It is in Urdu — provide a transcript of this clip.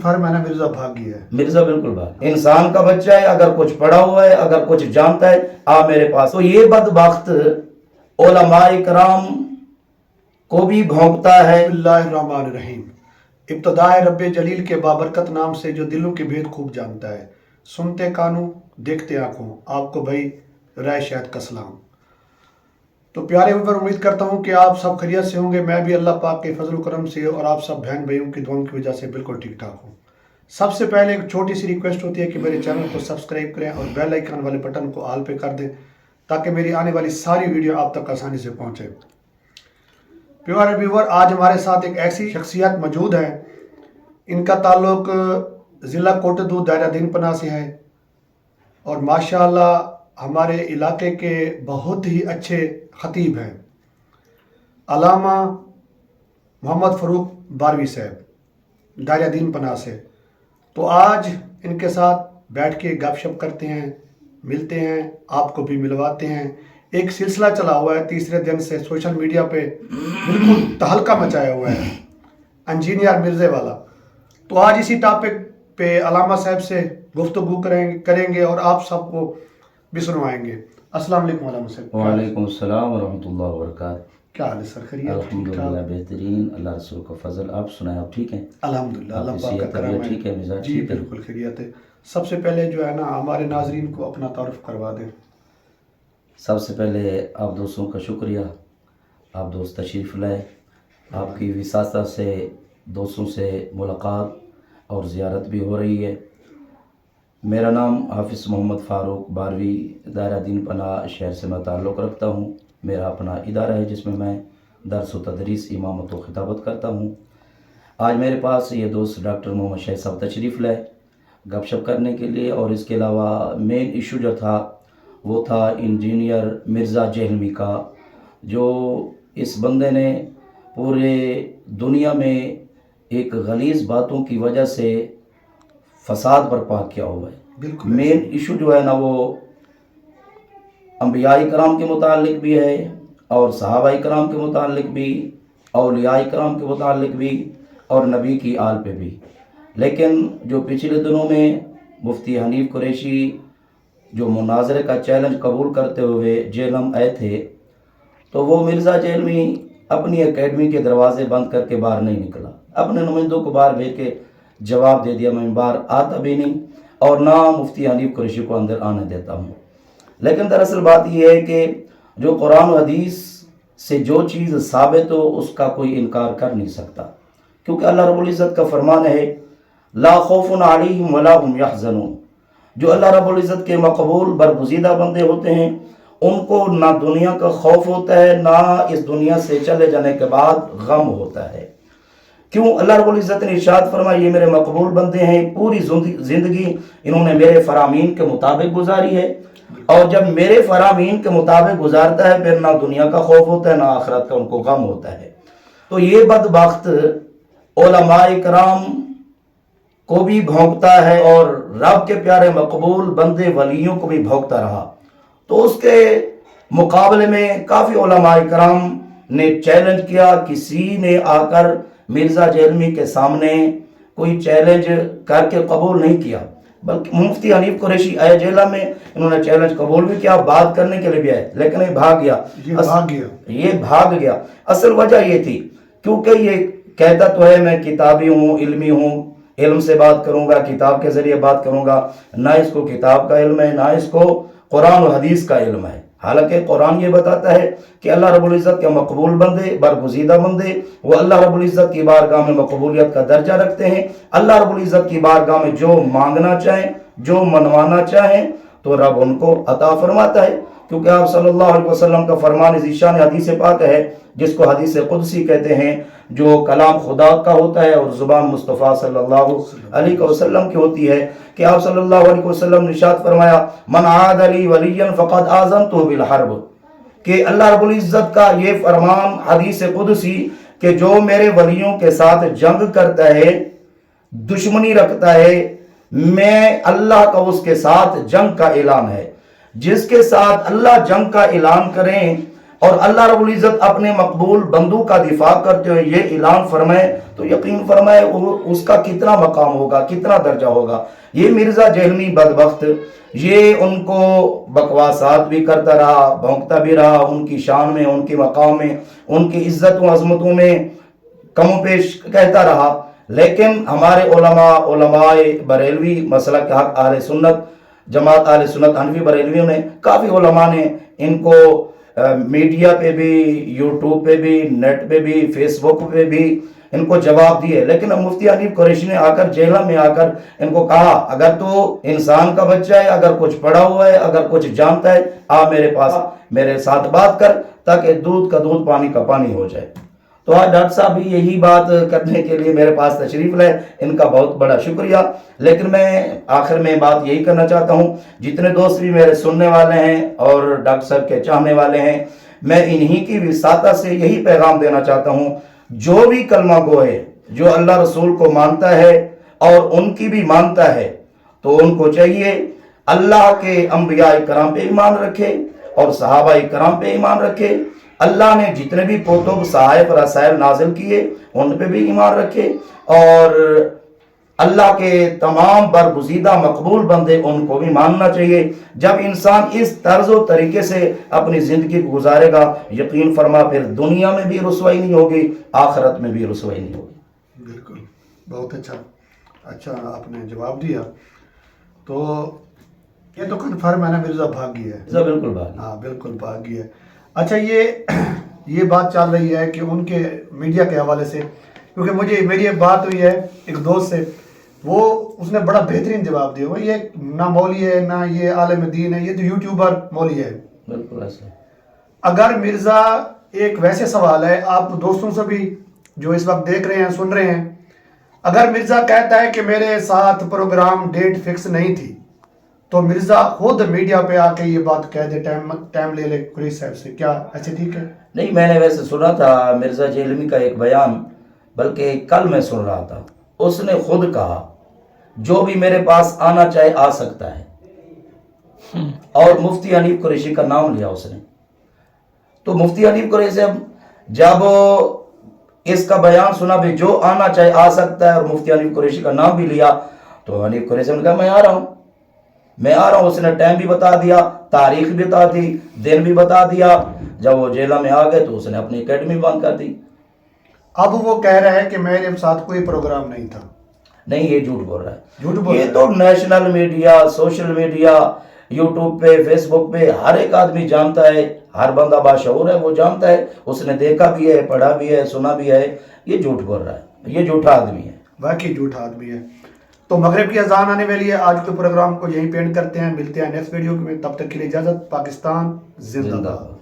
کنفرم ہے نا مرزا بھاگ گیا ہے؟ مرزا بالکل بھاگ، انسان کا بچہ ہے، اگر کچھ پڑھا ہوا ہے، اگر کچھ جانتا ہے، آ میرے پاس۔ تو یہ بدبخت علماء کرام کو بھی بھونکتا ہے۔ بسم اللہ الرحمن الرحیم۔ ابتدائے رب جلیل کے بابرکت نام سے جو دلوں کے بھید خوب جانتا ہے، سنتے کانوں دیکھتے آنکھوں، آپ کو بھائی رائے شاہد کا سلام۔ تو پیارے اوپر امید کرتا ہوں کہ آپ سب خیریت سے ہوں گے۔ میں بھی اللہ پاک کے فضل و کرم سے اور آپ سب بہن بھائیوں کی دعاؤں کی وجہ سے بالکل ٹھیک ٹھاک ہوں۔ سب سے پہلے ایک چھوٹی سی ریکویسٹ ہوتی ہے کہ میرے چینل کو سبسکرائب کریں اور بیل آئیکن والے بٹن کو آل پہ کر دیں تاکہ میری آنے والی ساری ویڈیو آپ تک آسانی سے پہنچے۔ پیارے ویور، آج ہمارے ساتھ ایک ایسی شخصیت موجود ہے، ان کا تعلق ضلع کوٹدو دائرہ دین پناہ سے ہے اور ماشاءاللہ ہمارے علاقے کے بہت ہی اچھے خطیب ہیں، علامہ محمد فاروق باروی صاحب دائرہ دین پناہ سے۔ تو آج ان کے ساتھ بیٹھ کے گپ شپ کرتے ہیں، ملتے ہیں، آپ کو بھی ملواتے ہیں۔ ایک سلسلہ چلا ہوا ہے تیسرے دن سے سوشل میڈیا پہ، بالکل تہلکہ مچایا ہوا ہے، انجینئر مرزے والا۔ تو آج اسی ٹاپک پہ علامہ صاحب سے گفتگو کریں گے اور آپ سب کو بھی سنوائیں گے۔ السلام علیکم علامہ صاحب۔ وعلیکم السلام ورحمۃ اللہ وبرکاتہ۔ کیا حال ہے سر؟ خیریت؟ الحمدللہ بہترین، اللہ رسول کا فضل۔ آپ سنائیں، آپ ٹھیک ہیں؟ الحمدللہ اللہ پاک کا کرم ہے۔ ٹھیک ہے، مزاج جی ٹھیک ہے؟ بالکل خیریت ہے۔ سب سے پہلے جو ہے نا ہمارے ناظرین کو اپنا تعارف کروا دیں۔ سب سے پہلے آپ دوستوں کا شکریہ، آپ دوست تشریف لائے، آپ کی وساطت سے دوستوں سے ملاقات اور زیارت بھی ہو رہی ہے۔ میرا نام حافظ محمد فاروق باروی دائرہ دین پناہ شہر سے میں تعلق رکھتا ہوں۔ میرا اپنا ادارہ ہے جس میں میں درس و تدریس، امامت و خطابت کرتا ہوں۔ آج میرے پاس یہ دوست ڈاکٹر محمد شاہد صاحب تشریف لائے گپ شپ کرنے کے لیے، اور اس کے علاوہ مین ایشو جو تھا وہ تھا انجینئر مرزا جہلمی کا، جو اس بندے نے پورے دنیا میں ایک غلیظ باتوں کی وجہ سے فساد برپا کیا ہوا ہے۔ بالکل مین ایشو جو ہے نا وہ انبیاء کرام کے متعلق بھی ہے اور صحابہ کرام کے متعلق بھی، اولیاء کرام کے متعلق بھی، اور نبی کی آل پہ بھی۔ لیکن جو پچھلے دنوں میں مفتی حنیف قریشی جو مناظرے کا چیلنج قبول کرتے ہوئے جہلم آئے تھے، تو وہ مرزا جہلمی اپنی اکیڈمی کے دروازے بند کر کے باہر نہیں نکلا، اپنے نمائندوں کو باہر بھیج کے جواب دے دیا میں باہر آتا بھی نہیں اور نہ مفتی حنیف قریشی کو اندر آنے دیتا ہوں۔ لیکن دراصل بات یہ ہے کہ جو قرآن و حدیث سے جو چیز ثابت ہو اس کا کوئی انکار کر نہیں سکتا، کیونکہ اللہ رب العزت کا فرمان ہے لا خوف علیہم ولا هم یحزنون۔ جو اللہ رب العزت کے مقبول برگزیدہ بندے ہوتے ہیں ان کو نہ دنیا کا خوف ہوتا ہے، نہ اس دنیا سے چلے جانے کے بعد غم ہوتا ہے۔ کیوں؟ اللہ رب العزت نے ارشاد فرمایا یہ میرے مقبول بندے ہیں، پوری زندگی انہوں نے میرے فرامین کے مطابق گزاری ہے، اور جب میرے فرامین کے مطابق گزارتا ہے پھر نہ دنیا کا خوف ہوتا ہے نہ آخرت کا ان کو غم ہوتا ہے۔ تو یہ بدبخت علماء کرام کو بھی بھونکتا ہے اور رب کے پیارے مقبول بندے ولیوں کو بھی بھونکتا رہا۔ تو اس کے مقابلے میں کافی علماء کرام نے چیلنج کیا، کسی نے آ کر مرزا جہلمی کے سامنے کوئی چیلنج کر کے قبول نہیں کیا، بلکہ مفتی حنیف قریشی آئے جیلہ میں، انہوں نے چیلنج قبول بھی کیا، بات کرنے کے لیے بھی آئے، لیکن یہ بھاگ گیا۔ یہ بھاگ گیا۔ اصل وجہ یہ تھی کیونکہ یہ کہتا تو ہے میں کتابی ہوں، علمی ہوں، علم سے بات کروں گا، کتاب کے ذریعے بات کروں گا، نہ اس کو کتاب کا علم ہے نہ اس کو قرآن و حدیث کا علم ہے۔ حالانکہ قرآن یہ بتاتا ہے کہ اللہ رب العزت کے مقبول بندے، برگزیدہ بندے، وہ اللہ رب العزت کی بارگاہ میں مقبولیت کا درجہ رکھتے ہیں۔ اللہ رب العزت کی بارگاہ میں جو مانگنا چاہیں، جو منوانا چاہیں تو رب ان کو عطا فرماتا ہے، کیونکہ آپ صلی اللہ علیہ وسلم کا فرمان ذیشان حدیث پاک ہے جس کو حدیث قدسی کہتے ہیں، جو کلام خدا کا ہوتا ہے اور زبان مصطفیٰ صلی اللہ علیہ وسلم کی ہوتی ہے، کہ آپ صلی اللہ علیہ وسلم نے ارشاد فرمایا من عاد لی ولیا فقد آذنتہ بالحرب، کہ اللہ رب العزت کا یہ فرمان حدیث قدسی کہ جو میرے ولیوں کے ساتھ جنگ کرتا ہے، دشمنی رکھتا ہے، میں اللہ کا اس کے ساتھ جنگ کا اعلان ہے۔ جس کے ساتھ اللہ جنگ کا اعلان کریں اور اللہ رب العزت اپنے مقبول بندوں کا دفاع کرتے ہوئے یہ اعلان فرمائے تو یقین فرمائے اس کا کتنا مقام ہوگا، کتنا درجہ ہوگا۔ یہ مرزا جہلمی بدبخت یہ ان کو بکواسات بھی کرتا رہا، بھونکتا بھی رہا، ان کی شان میں، ان کے مقام میں، ان کی عزت و عظمتوں میں کم و بیش کہتا رہا، لیکن ہمارے علماء بریلوی مسلک حق اہل سنت جماعت اہل سنت حنفی بریلویوں نے، کافی علماء نے ان کو میڈیا پہ بھی، یوٹیوب پہ بھی، نیٹ پہ بھی، فیس بک پہ بھی ان کو جواب دیے، لیکن مفتی حنیف قریشی نے آ کر جیلہ میں آ کر ان کو کہا اگر تو انسان کا بچہ ہے، اگر کچھ پڑھا ہوا ہے، اگر کچھ جانتا ہے، آ میرے پاس میرے ساتھ بات کر تاکہ دودھ کا دودھ پانی کا پانی ہو جائے۔ تو آج ڈاکٹر صاحب بھی یہی بات کرنے کے لیے میرے پاس تشریف لائے، ان کا بہت بڑا شکریہ۔ لیکن میں آخر میں بات یہی کرنا چاہتا ہوں، جتنے دوست بھی میرے سننے والے ہیں اور ڈاکٹر صاحب کے چاہنے والے ہیں، میں انہی کی وساطت سے یہی پیغام دینا چاہتا ہوں، جو بھی کلمہ گو ہے، جو اللہ رسول کو مانتا ہے اور ان کی بھی مانتا ہے، تو ان کو چاہیے اللہ کے انبیاء کرام پہ ایمان رکھے اور صحابہ کرام پہ ایمان رکھے، اللہ نے جتنے بھی کتب صحائف رسائل نازل کیے ان پہ بھی ایمان رکھے، اور اللہ کے تمام برگزیدہ مقبول بندے ان کو بھی ماننا چاہیے۔ جب انسان اس طرز و طریقے سے اپنی زندگی گزارے گا، یقین فرما پھر دنیا میں بھی رسوائی نہیں ہوگی، آخرت میں بھی رسوائی نہیں ہوگی۔ بالکل، بہت اچھا آپ نے جواب دیا۔ تو یہ تو کنفرم ہے نا مرزا بھاگ گیا ہے؟ بالکل بھاگ، ہاں بالکل بھاگ گیا ہے۔ اچھا یہ بات چل رہی ہے کہ ان کے میڈیا کے حوالے سے، کیونکہ میری ایک بات ہوئی ہے ایک دوست سے، اس نے بڑا بہترین جواب دیا، وہ یہ نہ مولوی ہے نہ یہ عالم دین ہے، یہ تو یوٹیوبر مولوی ہے۔ بالکل ایسا۔ اگر مرزا ایک ویسے سوال ہے، آپ دوستوں سے بھی جو اس وقت دیکھ رہے ہیں سن رہے ہیں، اگر مرزا کہتا ہے کہ میرے ساتھ پروگرام ڈیٹ فکس نہیں تھی، تو مرزا خود میڈیا پہ آ کے یہ بات کہہ دے، ٹائم لے لے قریشی صاحب سے، کیا ایسے ٹھیک ہے؟ نہیں، میں نے ویسے سنا تھا مرزا جہلمی کا ایک بیان، بلکہ کل میں سن رہا تھا، اس نے خود کہا جو بھی میرے پاس آنا چاہے آ سکتا ہے، اور مفتی حنیف قریشی کا نام لیا اس نے۔ تو مفتی حنیف قریشی جب اس کا بیان سنا بھی جو آنا چاہے آ سکتا ہے، اور مفتی حنیف قریشی کا نام بھی لیا، تو حنیف قریشی نے کہا میں آ رہا ہوں۔ اس نے ٹائم بھی بتا دیا، تاریخ بھی بتا دی، دن بھی بتا دیا۔ جب وہ جیلہ میں آ گئے تو اس نے اپنی اکیڈمی بند کر دی۔ اب وہ کہہ رہا ہے کہ میرے ساتھ کوئی پروگرام نہیں تھا۔ نہیں، یہ جھوٹ بول رہا ہے، جھوٹ بول رہا ہے۔ یہ تو national media, social media, YouTube پہ، فیس بک پہ ہر ایک آدمی جانتا ہے، ہر بندہ باشعور ہے، وہ جانتا ہے، اس نے دیکھا بھی ہے، پڑھا بھی ہے، سنا بھی ہے۔ یہ جھوٹ بول رہا ہے، یہ جھوٹا آدمی ہے، واقعی جھوٹا آدمی ہے۔ تو مغرب کی اذان آنے والی ہے، آج کے پروگرام کو یہیں پینڈ کرتے ہیں، ملتے ہیں نیکسٹ ویڈیو میں، تب تک کے لیے اجازت۔ پاکستان زندہ باد۔